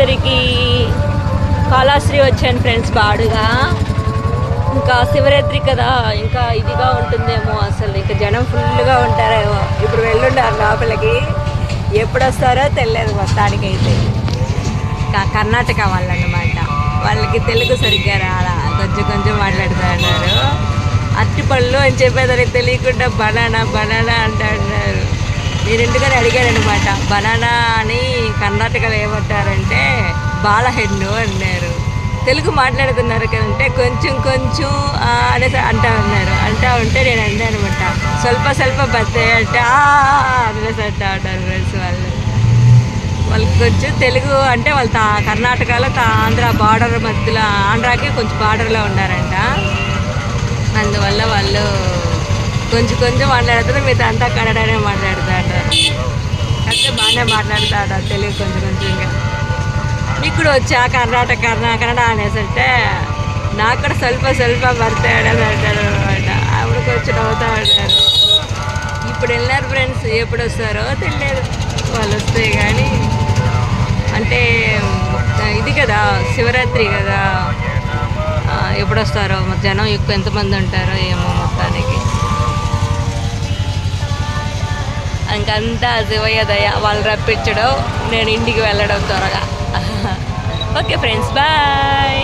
తిరుపతికి కాళహస్తి వచ్చాను ఫ్రెండ్స్ బాడుగా. ఇంకా శివరాత్రి కదా, ఇంకా ఇదిగా ఉంటుందేమో, అసలు ఇంకా జనం ఫుల్గా ఉంటారేమో. ఇప్పుడు వెళ్ళుండారు లోపలికి, ఎప్పుడు వస్తారో తెలియదు. మొత్తానికైతే కర్ణాటక వాళ్ళన్నమాట, వాళ్ళకి తెలుగు సరిగ్గా రాలా, కొంచెం కొంచెం మాట్లాడుతూ ఉన్నారు. అరటిపళ్ళు అని చెప్పేదానికి తెలియకుండా బనానా బనానా అంటున్నారు. నేను ఎందుకని అడిగానమాట, బనానా అని కర్ణాటకలో ఏమంటారంటే బాలహెన్ను అన్నారు. తెలుగు మాట్లాడుతున్నారు కదంటే కొంచెం కొంచెం అనేసి అంటా ఉంటే నేను అన్నా అనమాట, స్వల్ప స్వల్ప బత్తాయి అంటే అనేసి అంటా ఉంటారు ఫ్రెండ్స్. వాళ్ళకి కొంచెం తెలుగు అంటే వాళ్ళు కర్ణాటకలో ఆంధ్ర బార్డర్ మధ్యలో, ఆంధ్రాకి కొంచెం బార్డర్లో ఉన్నారంట. అందువల్ల వాళ్ళు కొంచెం కొంచెం మాట్లాడుతారు, మిగతా అంతా కన్నడనే మాట్లాడుతారు. అంటే బాగానే మాట్లాడుతాడు తెలుగు కొంచెం కొంచెంగా. మీకు కూడా వచ్చా కన్నడ అనేసి అంటే, నాకు కూడా స్వల్ప స్వల్ప భర్తాడు అని అంటారు అనమాట. అప్పుడు కొంచెం నవ్వుతూ ఉంటారు. ఇప్పుడు వెళ్ళారు ఫ్రెండ్స్, ఎప్పుడు వస్తారో తెలియదు. వాళ్ళు వస్తే కానీ, అంటే ఇది కదా శివరాత్రి కదా, ఎప్పుడు వస్తారో జనం ఎక్కువ ఎంతమంది ఉంటారో ఏమో. మొత్తానికి ఇంకంతా శివయ్య దయ, వాళ్ళు రప్పించడం, నేను ఇంటికి వెళ్ళడం త్వరగా. Okay friends, bye.